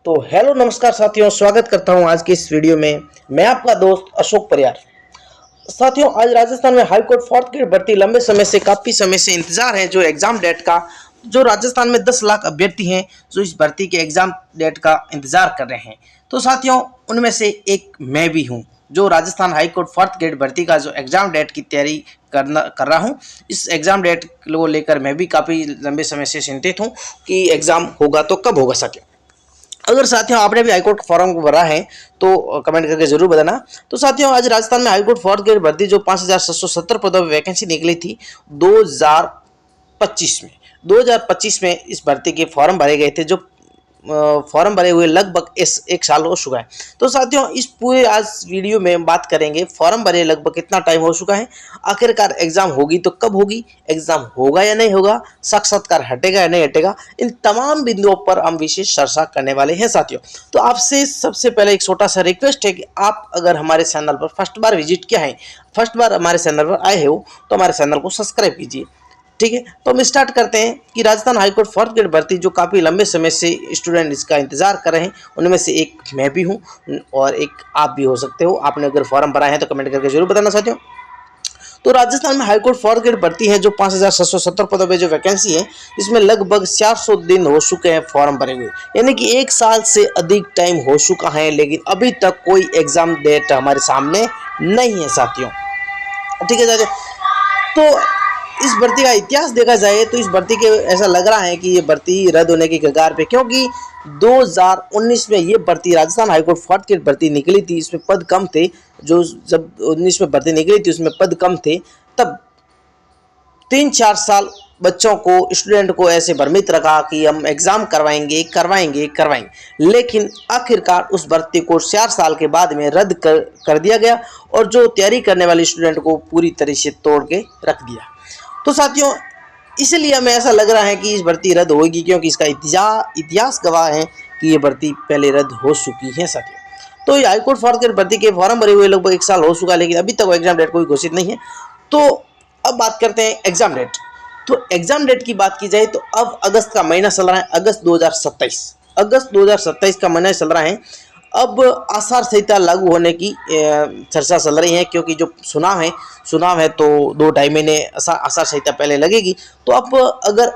तो हेलो नमस्कार साथियों, स्वागत करता हूं आज की इस वीडियो में। मैं आपका दोस्त अशोक परियार। साथियों, आज राजस्थान में हाई कोर्ट फोर्थ ग्रेड भर्ती लंबे समय से काफ़ी समय से इंतजार है जो एग्जाम डेट का। जो राजस्थान में 10 लाख अभ्यर्थी हैं जो इस भर्ती के एग्जाम डेट का इंतजार कर रहे हैं। तो साथियों, उनमें से एक मैं भी हूं जो Rajasthan high court fourth grade भर्ती का जो एग्जाम डेट की तैयारी कर रहा हूं। इस एग्जाम डेट को लेकर मैं भी काफ़ी लंबे समय से चिंतित हूं कि एग्जाम होगा तो कब होगा। साथियों, अगर साथियों आपने भी हाईकोर्ट फॉर्म को भरा है तो कमेंट करके जरूर बताना। तो साथियों, आज राजस्थान में हाईकोर्ट फोर्थ ग्रेड भर्ती जो 5,770 पदों पर वैकेंसी निकली थी 2025 में 2025 में इस भर्ती के फॉर्म भरे गए थे, जो फॉर्म भरे हुए लगभग एक साल हो चुका है। तो साथियों, इस पूरे आज वीडियो में बात करेंगे फॉर्म भरे लगभग कितना टाइम हो चुका है, आखिरकार एग्जाम होगी तो कब होगी, एग्जाम होगा या नहीं होगा, साक्षात्कार हटेगा या नहीं हटेगा, इन तमाम बिंदुओं पर हम विशेष चर्चा करने वाले हैं। साथियों, तो आपसे सबसे पहले एक छोटा सा रिक्वेस्ट है कि आप अगर हमारे चैनल पर फर्स्ट बार विजिट किया है, फर्स्ट बार हमारे चैनल पर आए हो तो हमारे चैनल को सब्सक्राइब कीजिए। ठीक है, तो हम स्टार्ट करते हैं कि राजस्थान हाईकोर्ट फोर्थ ग्रेड भर्ती जो काफ़ी लंबे समय से स्टूडेंट इसका इंतजार कर रहे हैं, उनमें से एक मैं भी हूं और एक आप भी हो सकते हो। आपने अगर फॉर्म भरा है तो कमेंट करके जरूर बताना। साथियों, तो राजस्थान में हाईकोर्ट फोर्थ ग्रेड भर्ती है जो 5,770 पदों पर जो वैकेंसी है, इसमें लगभग 400 दिन हो चुके हैं फॉर्म भरे हुए, यानी कि एक साल से अधिक टाइम हो चुका है, लेकिन अभी तक कोई एग्जाम डेट हमारे सामने नहीं है। साथियों, ठीक है साथियों, तो इस भर्ती का इतिहास देखा जाए तो इस भर्ती के ऐसा लग रहा है कि ये भर्ती रद्द होने की कगार पे, क्योंकि 2019 में ये भर्ती राजस्थान हाईकोर्ट फोर्थ ग्रेड भर्ती निकली थी, इसमें पद कम थे। जो जब 19 में भर्ती निकली थी उसमें पद कम थे, तब 3-4 साल बच्चों को, स्टूडेंट को ऐसे भ्रमित रखा कि हम एग्जाम करवाएंगे, लेकिन आखिरकार उस भर्ती को 4 साल के बाद में रद्द कर दिया गया और जो तैयारी करने वाले स्टूडेंट को पूरी तरह से तोड़ के रख दिया। तो साथियों, इसलिए हमें ऐसा लग रहा है कि इस भर्ती रद्द होगी, क्योंकि इसका इतिहास गवाह है कि ये भर्ती पहले रद्द हो चुकी है। साथियों, तो ये हाईकोर्ट फोर्थ ग्रेड भर्ती के फॉर्म भरे हुए लगभग एक साल हो चुका है, लेकिन अभी तक एग्जाम डेट कोई घोषित नहीं है। तो अब बात करते हैं एग्जाम डेट। तो एग्जाम डेट की बात की जाए तो अब अगस्त का महीना चल रहा है, अगस्त 2027 का महीना चल रहा है। अब आचार संहिता लागू होने की चर्चा चल रही है, क्योंकि जो चुनाव है तो 2-2.5 महीने आचार संहिता पहले लगेगी। तो अब अगर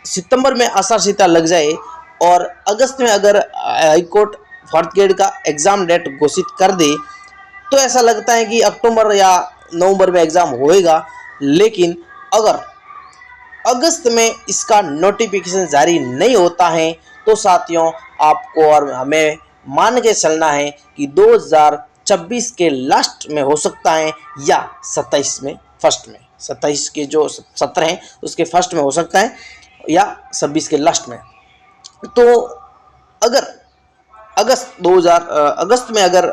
सितंबर में आचार संहिता लग जाए और अगस्त में अगर हाईकोर्ट फोर्थ ग्रेड का एग्जाम डेट घोषित कर दे तो ऐसा लगता है कि अक्टूबर या नवंबर में एग्जाम होएगा। लेकिन अगर अगस्त में इसका नोटिफिकेशन जारी नहीं होता है तो साथियों, आपको और हमें मान के चलना है कि 2026 के लास्ट में हो सकता है या 27 में फर्स्ट में, 27 के जो सत्र हैं उसके फर्स्ट में हो सकता है या 26 के लास्ट में। तो अगर अगस्त में अगर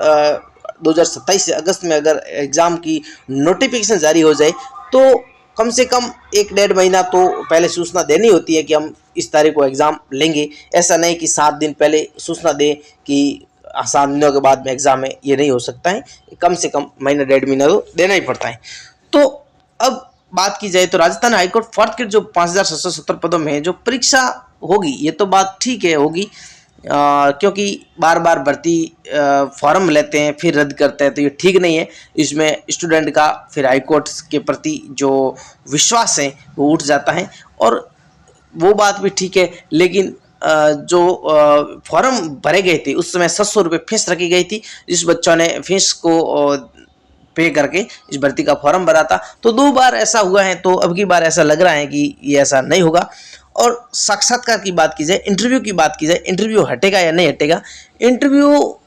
2027 से अगस्त में अगर एग्ज़ाम की नोटिफिकेशन जारी हो जाए तो कम से कम 1-1.5 महीना तो पहले सूचना देनी होती है कि हम इस तारीख को एग्ज़ाम लेंगे। ऐसा नहीं कि 7 दिन पहले सूचना दें कि 7 दिनों के बाद में एग्ज़ाम है, ये नहीं हो सकता है। कम से कम महीना 1.5 महीना तो देना ही पड़ता है। तो अब बात की जाए तो राजस्थान हाईकोर्ट फोर्थ ग्रेड जो 5,770 पदों में है जो परीक्षा होगी, ये तो बात ठीक है होगी, क्योंकि बार बार भर्ती फॉर्म लेते हैं फिर रद्द करते हैं तो ये ठीक नहीं है। इसमें स्टूडेंट का फिर हाईकोर्ट के प्रति जो विश्वास है वो उठ जाता है, और वो बात भी ठीक है। लेकिन जो फॉर्म भरे गए थे उस समय 700 रुपये फीस रखी गई थी, जिस बच्चों ने फीस को पे करके इस भर्ती का फॉर्म भरा था। तो 2 बार ऐसा हुआ है, तो अब की बार ऐसा लग रहा है कि ये ऐसा नहीं होगा। और साक्षात्कार की बात की जाए, इंटरव्यू की बात की जाए, इंटरव्यू हटेगा या नहीं हटेगा। इंटरव्यू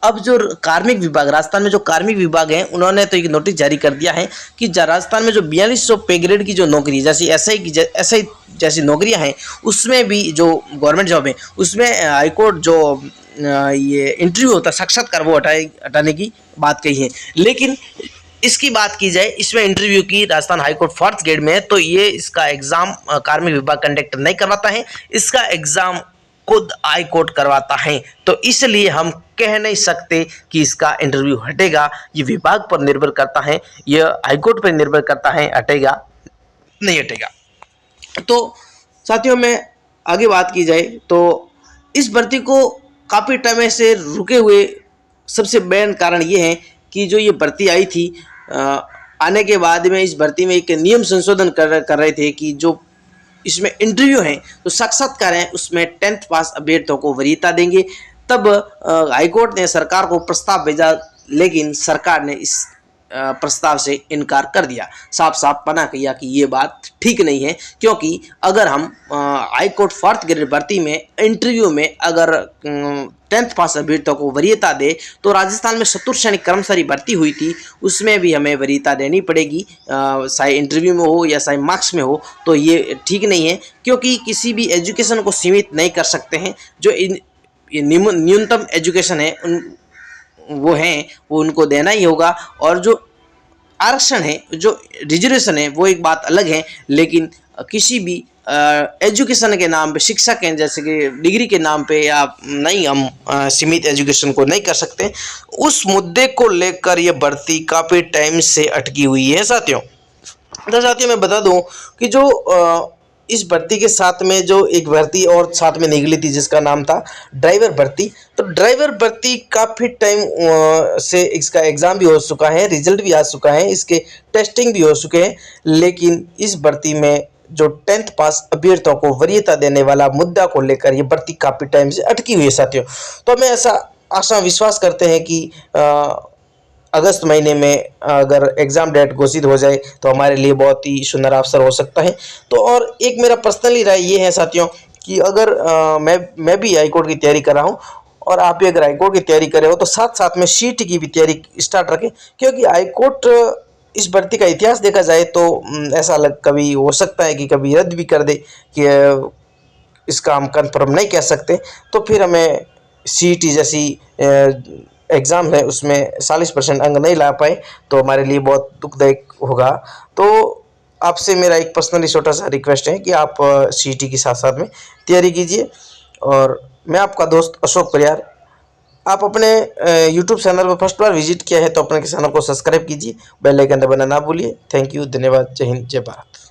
अब जो कार्मिक विभाग, राजस्थान में जो कार्मिक विभाग है, उन्होंने तो एक नोटिस जारी कर दिया है कि राजस्थान में जो 4200 पे ग्रेड की जो नौकरी जैसी एसआई जैसी नौकरियां हैं, उसमें भी जो गवर्नमेंट जॉब है उसमें हाईकोर्ट जो ये इंटरव्यू होता है, साक्षात्कार, वो हटाने की बात कही है। लेकिन इसकी बात की जाए, इसमें इंटरव्यू की राजस्थान हाईकोर्ट फोर्थ ग्रेड में है, तो ये इसका एग्जाम कार्मिक विभाग कंडक्ट नहीं करवाता है, इसका एग्जाम खुद हाईकोर्ट करवाता है। तो इसलिए हम कह नहीं सकते कि इसका इंटरव्यू हटेगा। ये विभाग पर निर्भर करता है, यह हाईकोर्ट पर निर्भर करता है हटेगा नहीं हटेगा। तो साथियों, में आगे बात की जाए तो इस भर्ती को काफ़ी टाइम से रुके हुए सबसे मेन कारण ये है कि जो ये भर्ती आई थी, आने के बाद में इस भर्ती में एक नियम संशोधन कर रहे थे कि जो इसमें इंटरव्यू है तो साक्षात्कार है उसमें 10th पास अभ्यर्थियों को वरीयता देंगे। तब हाईकोर्ट ने सरकार को प्रस्ताव भेजा, लेकिन सरकार ने इस प्रस्ताव से इनकार कर दिया, साफ साफ मना किया कि ये बात ठीक नहीं है। क्योंकि अगर हम हाई कोर्ट 4th ग्रेड भर्ती में इंटरव्यू में अगर 10th पास अभ्यर्थियों को वरीयता दे, तो राजस्थान में चतुर्थ श्रेणी कर्मचारी भर्ती हुई थी उसमें भी हमें वरीयता देनी पड़ेगी, चाहे इंटरव्यू में हो या चाहे मार्क्स में हो। तो ये ठीक नहीं है, क्योंकि किसी भी एजुकेशन को सीमित नहीं कर सकते हैं। जो न्यूनतम एजुकेशन है वो उनको देना ही होगा। और जो आरक्षण है, जो रिजर्वेशन है, वो एक बात अलग है, लेकिन किसी भी एजुकेशन के नाम पे, शिक्षा के जैसे कि डिग्री के नाम पे या नहीं, हम सीमित एजुकेशन को नहीं कर सकते। उस मुद्दे को लेकर ये भर्ती काफ़ी टाइम से अटकी हुई है साथियों। तो साथियों मैं बता दूं कि जो इस भर्ती के साथ में जो एक भर्ती और साथ में निकली थी जिसका नाम था ड्राइवर भर्ती, तो ड्राइवर भर्ती काफ़ी टाइम से इसका एग्ज़ाम भी हो चुका है, रिजल्ट भी आ चुका है, इसके टेस्टिंग भी हो चुके हैं, लेकिन इस भर्ती में जो 10th पास अभ्यर्थियों को वरीयता देने वाला मुद्दा को लेकर ये भर्ती काफ़ी टाइम से अटकी हुई है साथियों। तो हमें ऐसा आशा विश्वास करते हैं कि अगस्त महीने में अगर एग्ज़ाम डेट घोषित हो जाए तो हमारे लिए बहुत ही सुंदर अवसर हो सकता है। तो और एक मेरा पर्सनली राय ये है साथियों कि अगर मैं भी हाई कोर्ट की तैयारी कर रहा हूँ और आप भी अगर हाई कोर्ट की तैयारी कर रहे हो तो साथ साथ में सीट की भी तैयारी स्टार्ट रखें, क्योंकि हाई कोर्ट इस भर्ती का इतिहास देखा जाए तो ऐसा कभी हो सकता है कि कभी रद्द भी कर दे कि इसका हम कन्फर्म नहीं कह सकते। तो फिर हमें सीईटी जैसी एग्ज़ाम है उसमें 40% अंक नहीं ला पाए तो हमारे लिए बहुत दुखदायक होगा। तो आपसे मेरा एक पर्सनली छोटा सा रिक्वेस्ट है कि आप सीईटी के साथ साथ में तैयारी कीजिए। और मैं आपका दोस्त अशोक परियार, आप अपने यूट्यूब चैनल पर फर्स्ट बार विजिट किया है तो अपने चैनल को सब्सक्राइब कीजिए, बेल आइकन दबाना ना भूलिए। थैंक यू, धन्यवाद, जय हिंद, जय भारत।